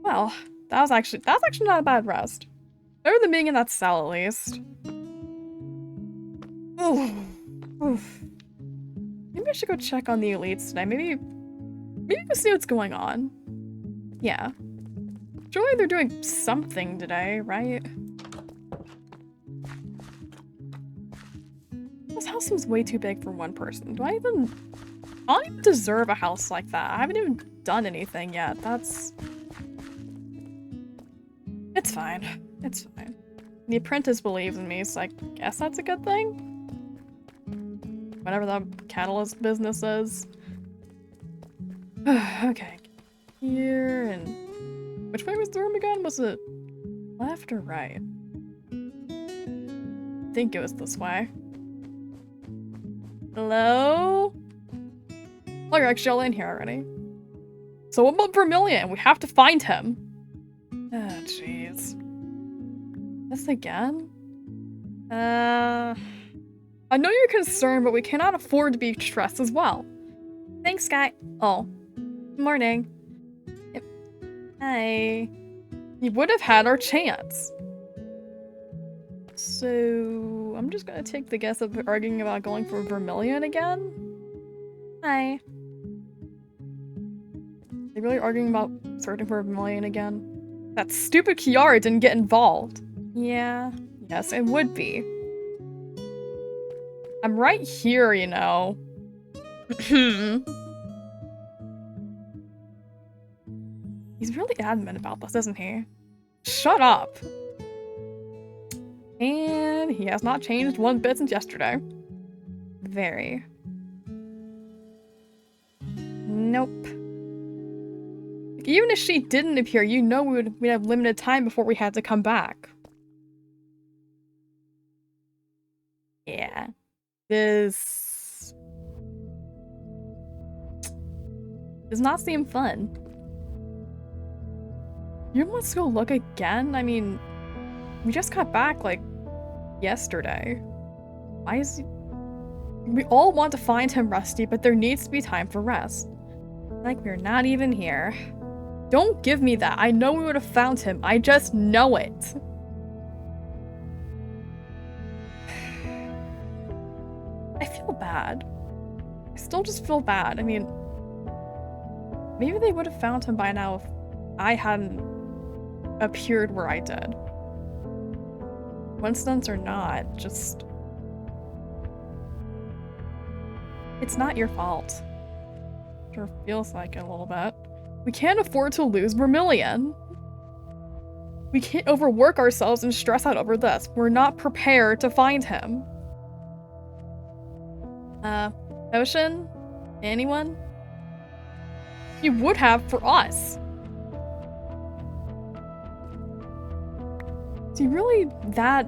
Well, that was actually not a bad rest. Better than being in that cell, at least. Oof. Oof. Maybe I should go check on the elites today. Maybe we'll see what's going on. Yeah. Surely they're doing something today, right? This house seems way too big for one person. I don't even deserve a house like that. I haven't even done anything yet. It's fine. It's fine. The apprentice believes in me, so I guess that's a good thing? Whatever the catalyst business is. Okay. Here and... Which way was the room again? Was it left or right? I think it was this way. Hello? Oh, you're actually all in here already. So what about Vermilion? We have to find him. Oh, jeez. This again? I know you're concerned, but we cannot afford to be stressed as well. Thanks, Guy. Oh. Morning. Yep. Hi. You would have had our chance. So, I'm just gonna take the guess of arguing about going for Vermilion again. Hi. They really arguing about searching for Vermilion again? That stupid Kiara didn't get involved. Yeah. Yes, it would be. I'm right here, you know. He's really adamant about this, isn't he? Shut up! And he has not changed one bit since yesterday. Very. Nope. Like, even if she didn't appear, you know we'd have limited time before we had to come back. Yeah. This does not seem fun. You want to go look again? I mean, we just got back, like, yesterday. Why is he... We all want to find him, Rusty, but there needs to be time for rest. Like we're not even here. Don't give me that. I know we would have found him. I just know it. I feel bad. I still just feel bad. I mean, maybe they would have found him by now if I hadn't appeared where I did. Coincidence or not, just... It's not your fault. Sure feels like it a little bit. We can't afford to lose Vermilion. We can't overwork ourselves and stress out over this. We're not prepared to find him. Ocean? Anyone? You would have for us. Is he really that...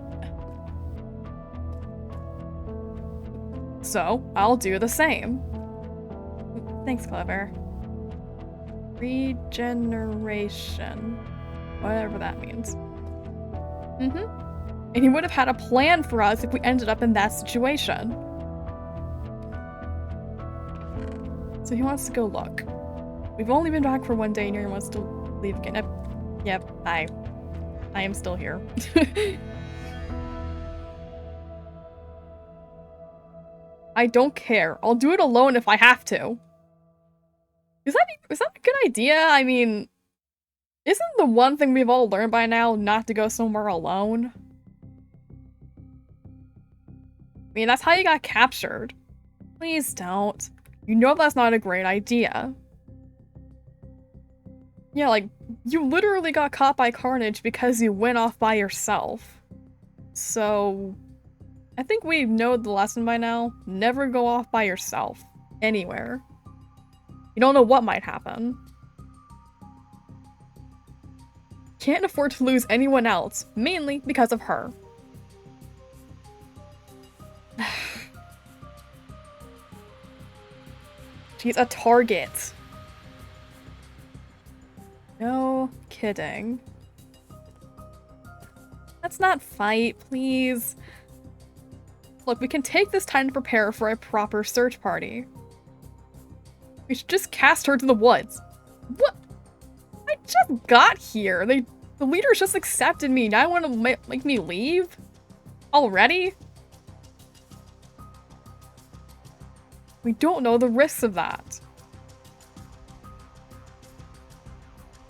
So, I'll do the same. Thanks, Clever. Regeneration. Whatever that means. And he would have had a plan for us if we ended up in that situation. So he wants to go look. We've only been back for one day and he wants to leave again. Yep, I am still here. I don't care. I'll do it alone if I have to. Is that a good idea? I mean, isn't the one thing we've all learned by now not to go somewhere alone? I mean, that's how you got captured. Please don't. You know that's not a great idea. Yeah, like, you literally got caught by Carnage because you went off by yourself. So... I think we know the lesson by now. Never go off by yourself. Anywhere. You don't know what might happen. Can't afford to lose anyone else. Mainly because of her. She's a target. No kidding. Let's not fight, please. Look, we can take this time to prepare for a proper search party. We should just cast her to the woods. What? I just got here. The leaders just accepted me. Now I want to make me leave? Already? We don't know the risks of that.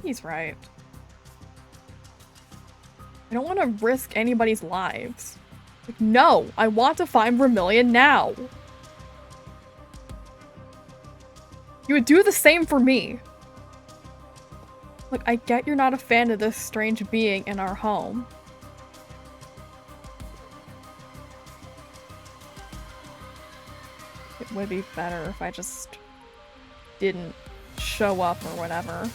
He's right. I don't want to risk anybody's lives. Like, no, I want to find Vermilion now. You would do the same for me. Look, I get you're not a fan of this strange being in our home. It would be better if I just didn't show up or whatever.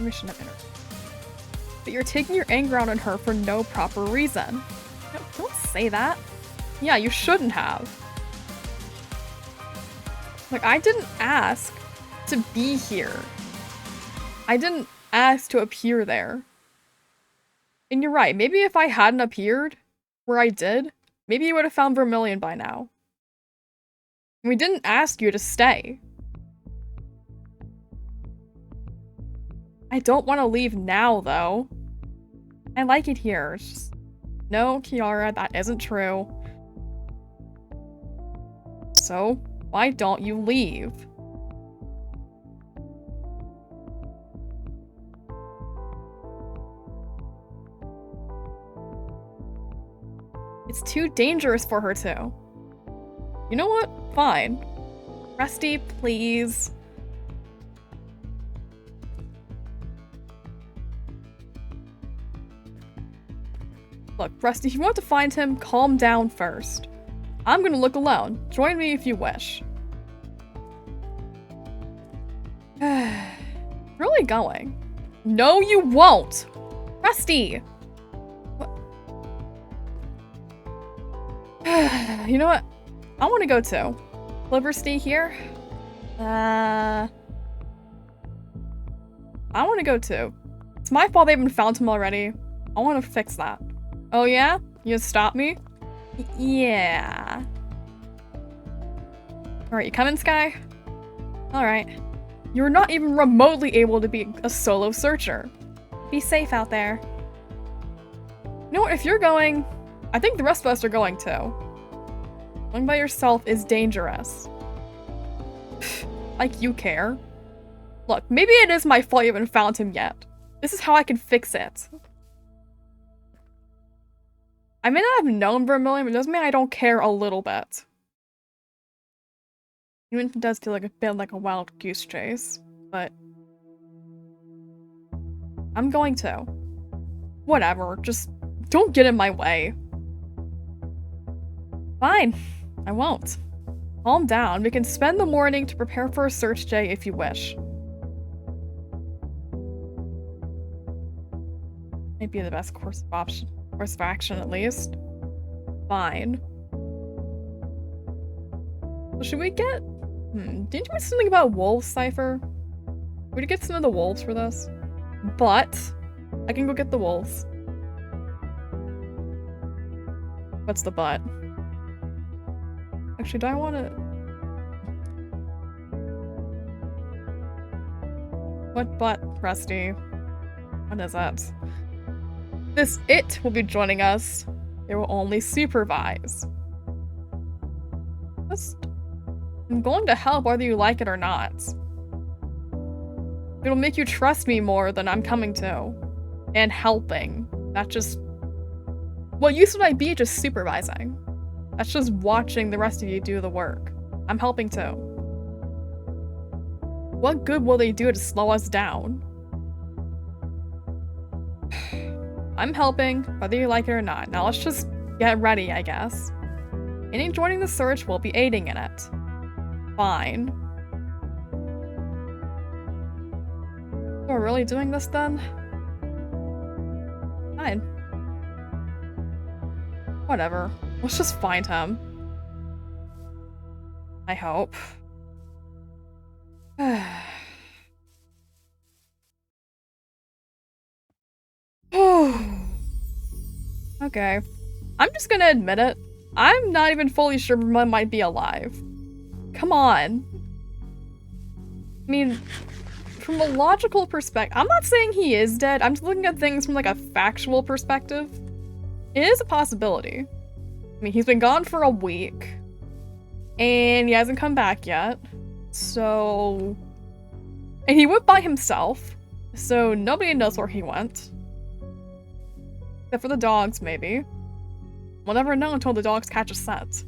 We shouldn't have entered. But you're taking your anger out on her for no proper reason. No, don't say that. Yeah, you shouldn't have. Like, I didn't ask to be here. I didn't ask to appear there. And you're right, maybe if I hadn't appeared where I did, maybe you would have found Vermilion by now. We didn't ask you to stay. I don't want to leave now, though. I like it here. It's just... No, Kiara, that isn't true. So, why don't you leave? It's too dangerous for her to. You know what? Fine. Rusty, please. Look, Rusty, if you want to find him, calm down first. I'm gonna look alone. Join me if you wish. Really going? No, you won't! Rusty! What? You know what? I want to go too. Liberty here? I want to go too. It's my fault they haven't found him already. I want to fix that. Oh yeah? You stop me? Yeah. Alright, you coming, Sky? Alright. You're not even remotely able to be a solo searcher. Be safe out there. You know what, if you're going, I think the rest of us are going too. Going by yourself is dangerous. Like you care. Look, maybe it is my fault you haven't found him yet. This is how I can fix it. I may not have known Vermilion, but it doesn't mean I don't care a little bit. Even if it does feel like a bit like a wild goose chase, but... I'm going to. Whatever, just don't get in my way. Fine, I won't. Calm down, we can spend the morning to prepare for a search day if you wish. Might be the best course of action at least. Fine. So should we get... Didn't you mention something about wolves, Cypher? Would you get some of the wolves for this? But I can go get the wolves. What's the but? Actually, do I want to... What but, Rusty? What is that? This it will be joining us. They will only supervise. I'm going to help whether you like it or not. It'll make you trust me more than I'm coming to. And helping. Not just... What use would I be just supervising? That's just watching the rest of you do the work. I'm helping too. What good will they do to slow us down? I'm helping, whether you like it or not. Now let's just get ready, I guess. Any joining the search will be aiding in it. Fine. So we're really doing this then? Fine. Whatever. Let's just find him. I hope. Okay. I'm just gonna admit it. I'm not even fully sure Vermilion might be alive. Come on. I mean, from a logical perspective, I'm not saying he is dead. I'm just looking at things from like a factual perspective. It is a possibility. I mean, he's been gone for a week. And he hasn't come back yet. So... And he went by himself. So nobody knows where he went. Except for the dogs, maybe. We'll never know until the dogs catch a scent.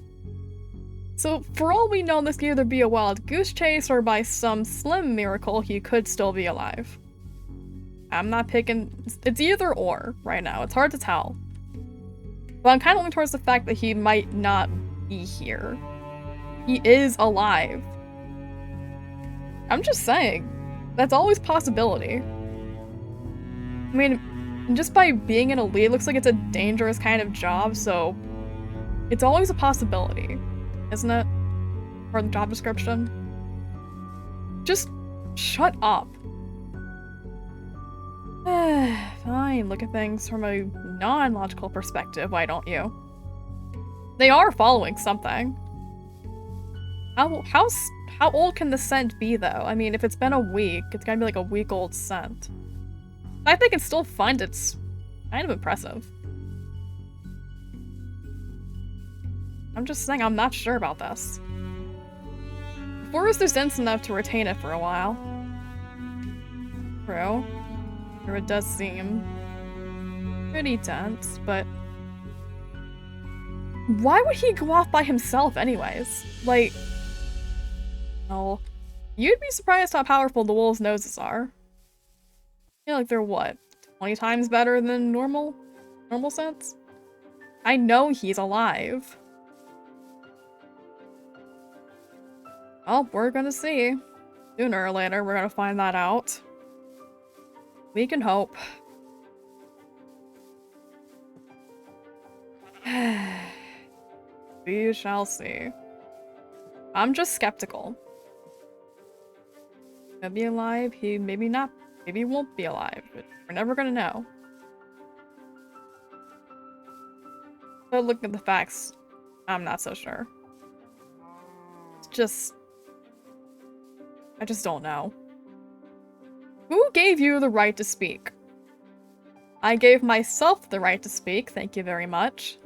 So for all we know, this could either be a wild goose chase or by some slim miracle, he could still be alive. I'm not picking... It's either or right now. It's hard to tell. But I'm kind of leaning towards the fact that he might not be here. He is alive. I'm just saying. That's always a possibility. I mean, just by being an elite, it looks like it's a dangerous kind of job, so it's always a possibility, isn't it? For the job description. Just shut up. Fine, look at things from a non-logical perspective, why don't you? They are following something. How old can the scent be, though? I mean, if it's been a week, it's gotta be like a week-old scent. The fact they can still find it's kind of impressive. I'm just saying I'm not sure about this. The forest is dense enough to retain it for a while. True. Or it does seem pretty dense, but why would he go off by himself anyways? Like, well, you'd be surprised how powerful the wolves' noses are. I feel like they're what, 20 times better than normal scents? I know he's alive. Well, we're gonna see. Sooner or later, we're gonna find that out. We can hope. We shall see. I'm just skeptical. He'll be alive, he maybe not, maybe he won't be alive, but we're never gonna know. But looking at the facts, I'm not so sure. It's just... I just don't know. Who gave you the right to speak? I gave myself the right to speak, thank you very much.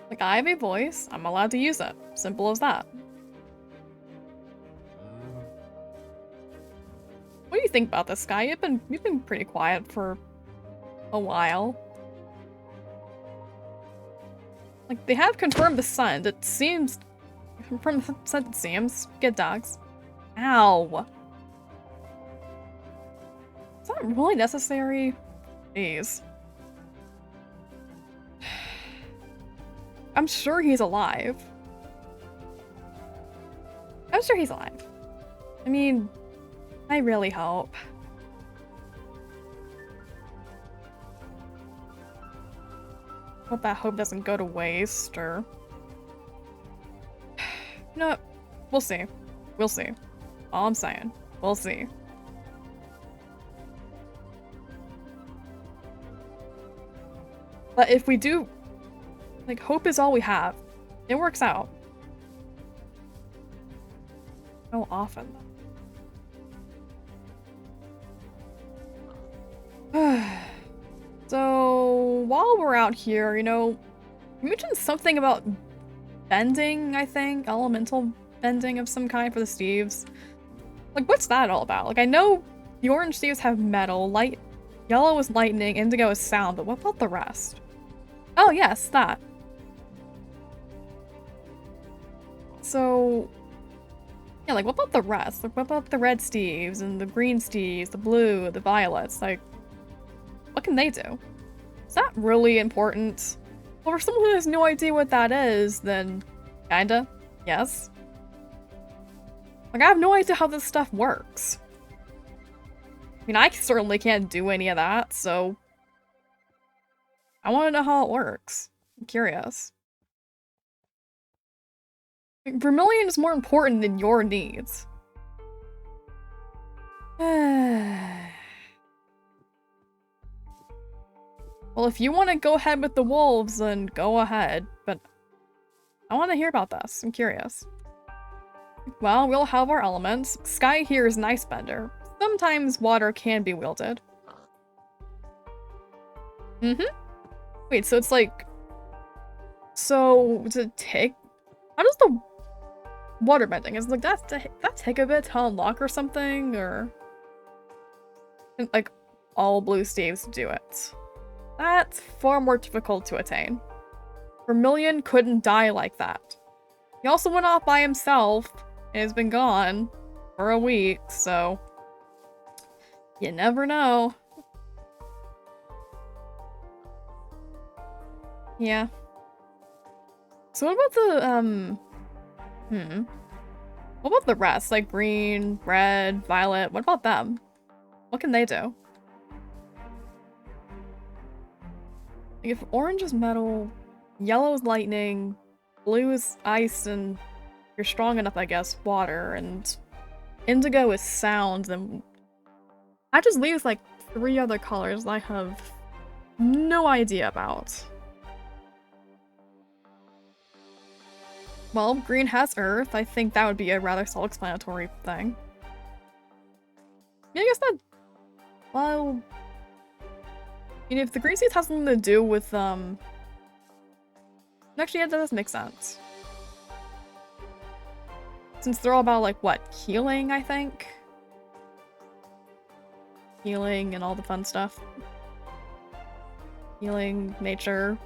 Like, I have a voice, I'm allowed to use it. Simple as that. What do you think about this guy? You've been pretty quiet for a while. Like, they have confirmed the sun. It seems... From the sun, it seems. Get dogs. Ow. Is that really necessary? Jeez. I'm sure he's alive. I'm sure he's alive. I mean, I really hope. Hope that hope doesn't go to waste, or... You know what? We'll see. We'll see. All I'm saying. We'll see. But if we do... Like, hope is all we have. It works out. So often. So, while we're out here, you know, you mentioned something about bending, I think? Elemental bending of some kind for the Steves. Like, what's that all about? Like, I know the orange Steves have metal, yellow is lightning, indigo is sound, but what about the rest? Oh, yes, that. So, yeah, like, what about the rest? Like, what about the red Steves and the green Steves, the blue, the violets? Like, what can they do? Is that really important? Well, for someone who has no idea what that is, then kinda, yes. Like, I have no idea how this stuff works. I mean, I certainly can't do any of that, so... I want to know how it works. I'm curious. Like, Vermilion is more important than your needs. Well, if you want to go ahead with the wolves, then go ahead, but I want to hear about this. I'm curious. Well, we'll have our elements. Sky here is nice bender. Sometimes water can be wielded. Wait, so it's like... So, does it take... How does the water bending? Is it like, that take a bit to unlock or something? Or... And, like, all blue Steves do it. That's far more difficult to attain. Vermilion couldn't die like that. He also went off by himself and has been gone for a week, so... You never know. Yeah. So what about the, what about the rest? Like green, red, violet, what about them? What can they do? Like if orange is metal, yellow is lightning, blue is ice, and you're strong enough, I guess, water, and indigo is sound, then that just leaves like 3 other colors that I have no idea about. Well, green has earth. I think that would be a rather self-explanatory thing. Yeah, I guess that... Well... You know, if the green seeds has something to do with, Actually, yeah, that does make sense. Since they're all about, like, what? Healing, I think? Healing and all the fun stuff. Healing, nature.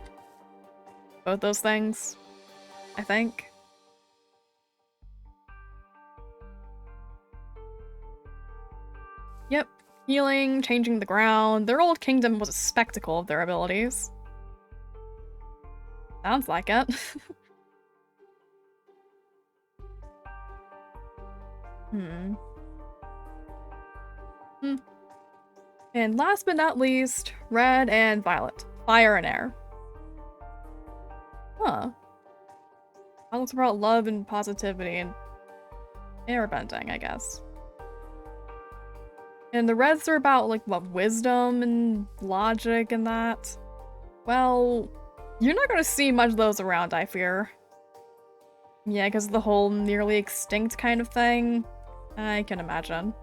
Both those things, I think. Yep. Healing, changing the ground. Their old kingdom was a spectacle of their abilities. Sounds like it. And last but not least, red and violet. Fire and air. Huh. Violet's about love and positivity and airbending, I guess. And the reds are about, like, what, wisdom and logic and that? Well, you're not gonna see much of those around, I fear. Yeah, because of the whole nearly extinct kind of thing. I can imagine.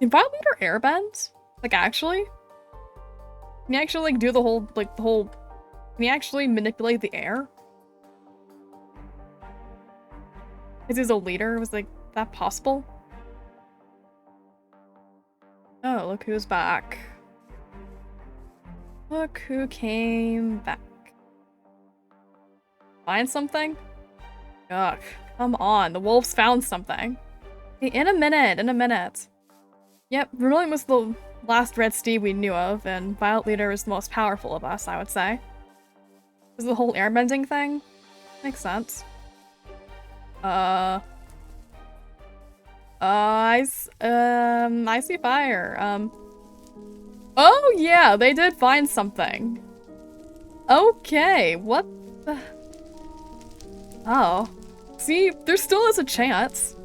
Can Violet airbend? Like, actually? Can you actually, like, do the whole, can you actually manipulate the air? Is he a leader? Was, like, that possible? Oh, look who's back. Look who came back. Find something? Ugh, come on, the wolves found something. Hey, in a minute. Yep, Vermilion was the last Red Steve we knew of, and Violet Leader is the most powerful of us, I would say. Is the whole airbending thing? Makes sense. I see fire. Oh yeah, they did find something. Okay, what the... Oh. See, there still is a chance.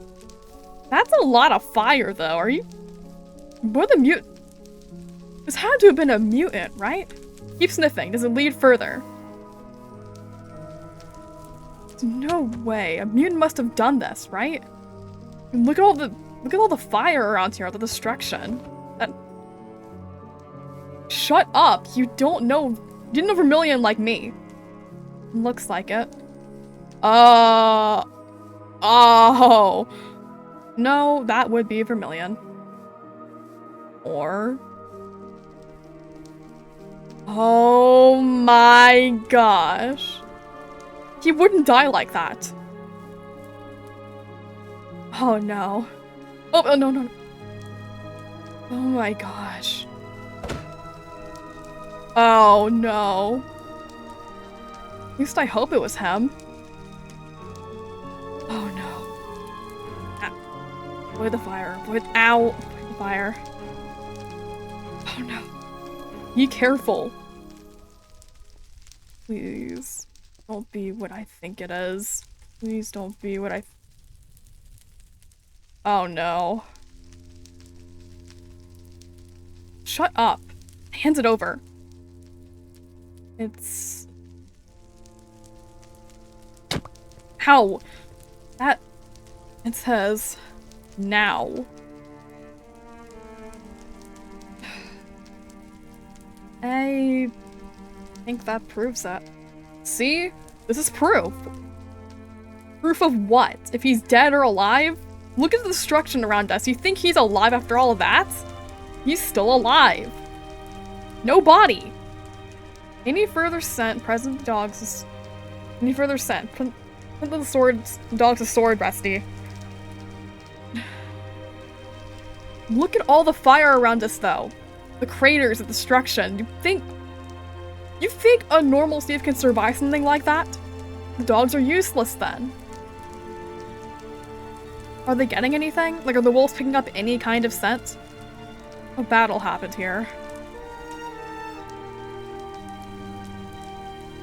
That's a lot of fire, though. Are you... What the mutant... This had to have been a mutant, right? Keep sniffing. Does it lead further? There's no way. A mutant must have done this, right? And look at all the fire around here, the destruction. That... Shut up! You don't know... You didn't know Vermilion like me. Looks like it. Oh. No, that would be Vermilion. Or... Oh my gosh. He wouldn't die like that. Oh no. Oh, no. Oh my gosh. Oh no. At least I hope it was him. Oh no. Ah. Avoid the fire. Ow. Avoid the fire. Oh no. Be careful. Please. Don't be what I think it is. Please don't be what I... Oh no. Shut up. Hand it over. It's... How? That... It says... now. I think that proves it. See? This is proof. Proof of what? If he's dead or alive? Look at the destruction around us. You think he's alive after all of that? He's still alive. No body. Any further scent present the dogs is... Any further scent. Put the swords, dogs a sword, Rusty. Look at all the fire around us, though. The craters of destruction. You think a normal Steve can survive something like that? The dogs are useless then. Are they getting anything? Like, are the wolves picking up any kind of scent? A battle happened here.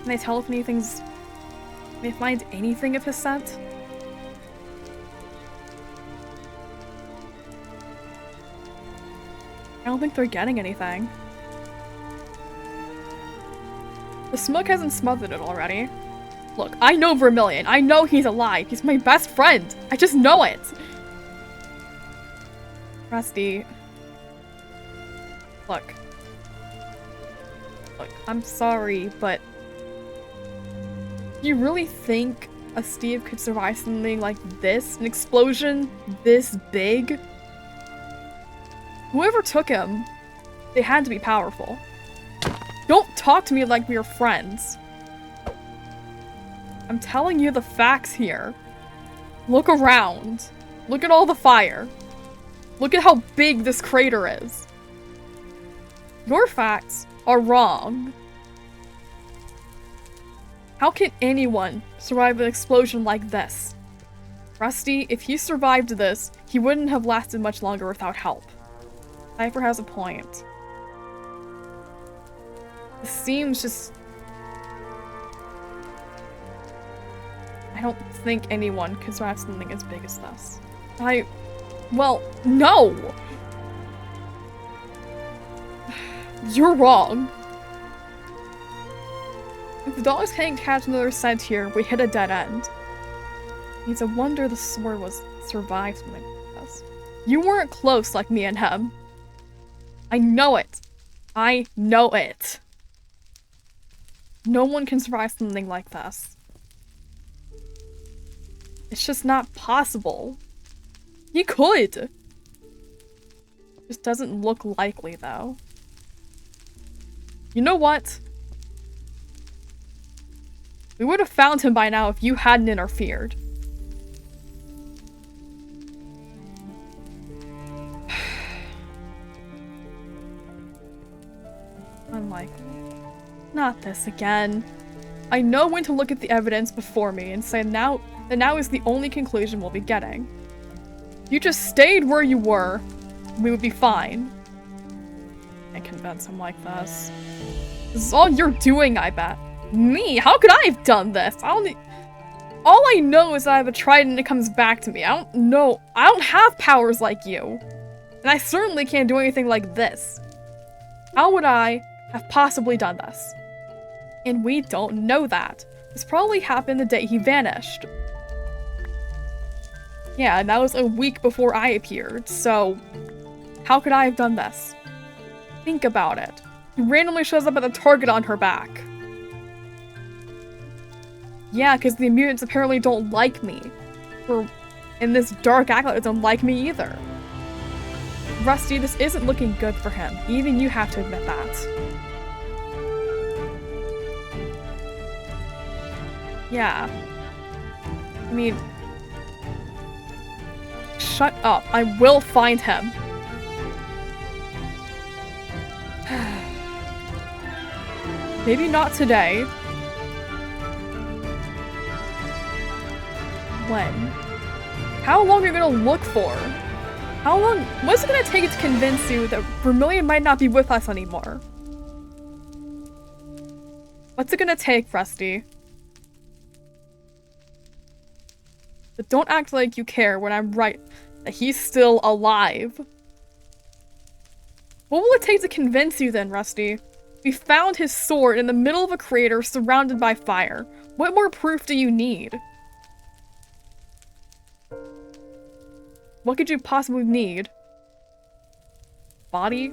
Can they tell if anything's... Can they find anything of his scent? I don't think they're getting anything. The smoke hasn't smothered it already. Look, I know Vermilion. I know he's alive. He's my best friend. I just know it. Rusty. Look. Look, I'm sorry, but... Do you really think a Steve could survive something like this? An explosion this big? Whoever took him, they had to be powerful. Don't talk to me like we are friends. I'm telling you the facts here. Look around. Look at all the fire. Look at how big this crater is. Your facts are wrong. How can anyone survive an explosion like this? Rusty, if he survived this, he wouldn't have lasted much longer without help. Cypher has a point. This seems just... I don't think anyone could survive something as big as this. Well, no! You're wrong. If the dogs can't catch another scent here, we hit a dead end. It's a wonder the sword survived something like this. You weren't close like me and him. I know it. I know it. No one can survive something like this. It's just not possible. He could. Just doesn't look likely, though. You know what? We would have found him by now if you hadn't interfered. Unlikely. Not this again. I know when to look at the evidence before me and say now is the only conclusion we'll be getting. If you just stayed where you were, we would be fine. Can't convince him like this. This is all you're doing, I bet. Me? How could I have done this? All I know is that I have a trident and it comes back to me. I don't know. I don't have powers like you. And I certainly can't do anything like this. How would I have possibly done this? And we don't know that. This probably happened the day he vanished. Yeah, and that was a week before I appeared, so how could I have done this? Think about it. He randomly shows up at the target on her back. Yeah, because the mutants apparently don't like me. And this dark acolyte doesn't like me either. Rusty, this isn't looking good for him. Even you have to admit that. Yeah. I mean... Shut up. I will find him. Maybe not today. When? How long are you gonna look for? How long? What's it gonna take to convince you that Vermilion might not be with us anymore? What's it gonna take, Rusty? But don't act like you care when I'm right that he's still alive. What will it take to convince you then, Rusty? We found his sword in the middle of a crater surrounded by fire. What more proof do you need? What could you possibly need? Body?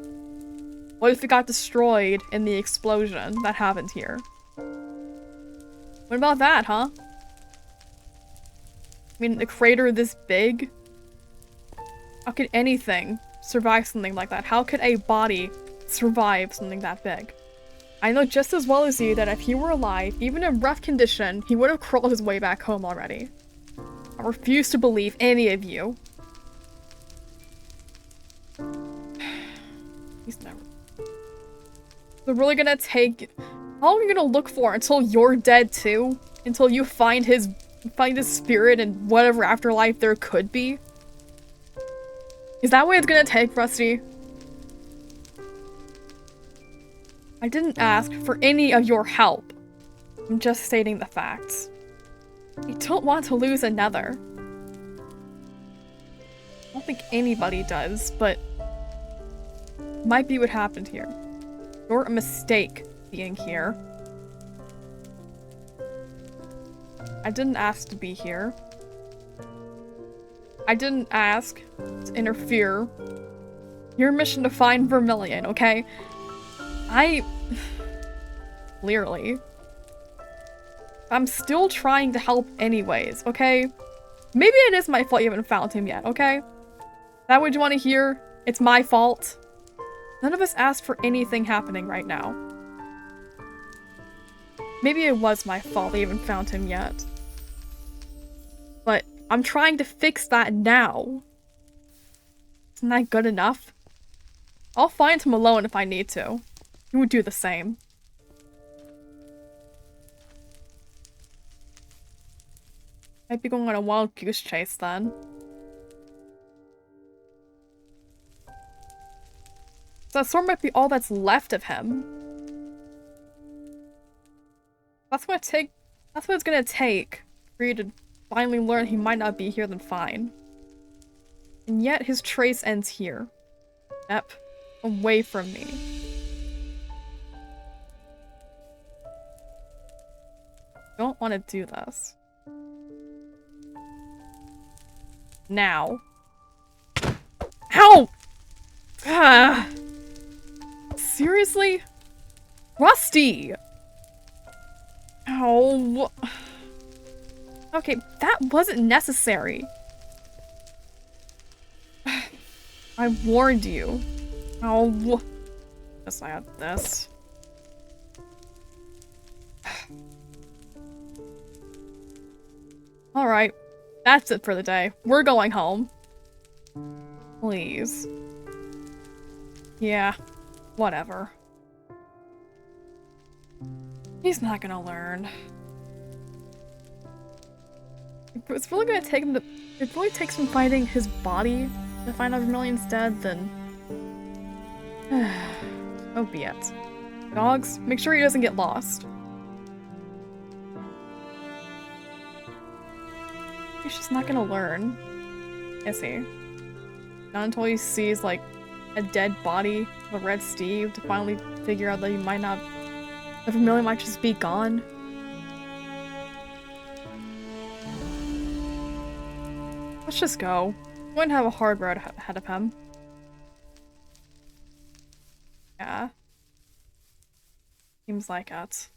What if it got destroyed in the explosion that happened here? What about that, huh? I mean, a crater this big? How could anything survive something like that? How could a body survive something that big? I know just as well as you that if he were alive, even in rough condition, he would have crawled his way back home already. I refuse to believe any of you. He's never... They're really gonna take... How long are you gonna look for until you're dead too? Until you find his spirit in whatever afterlife there could be? Is that what it's gonna take, Rusty? I didn't ask for any of your help. I'm just stating the facts. I don't want to lose another. I don't think anybody does, but might be what happened here. You're a mistake being here. I didn't ask to be here. I didn't ask to interfere. Your mission to find Vermilion, okay? Clearly. I'm still trying to help anyways, okay? Maybe it is my fault you haven't found him yet, okay? Is that what you want to hear? It's my fault? None of us asked for anything happening right now. Maybe it was my fault you haven't found him yet. But I'm trying to fix that now. Isn't that good enough? I'll find him alone if I need to. You would do the same. Might be going on a wild goose chase then. So that sword might be all that's left of him. That's what it's gonna take for you to finally learn he might not be here, then fine. And yet his trace ends here. Yep. Away from me. Don't want to do this. Now. Ow! Ah. Seriously? Rusty! Ow. Okay, that wasn't necessary. I warned you. Ow. Guess I had this. Alright. That's it for the day. We're going home. Please. Yeah. Whatever. He's not gonna learn. It's really gonna take him to- It really takes him finding his body to find out Vermilion's dead, then... so be it. Dogs, make sure he doesn't get lost. He's just not gonna learn, is he? Not until he sees, like, a dead body of a red Steve to finally figure out that he might not- that Vermilion might just be gone. Let's just go. We're going to have a hard road ahead of him. Yeah. Seems like it.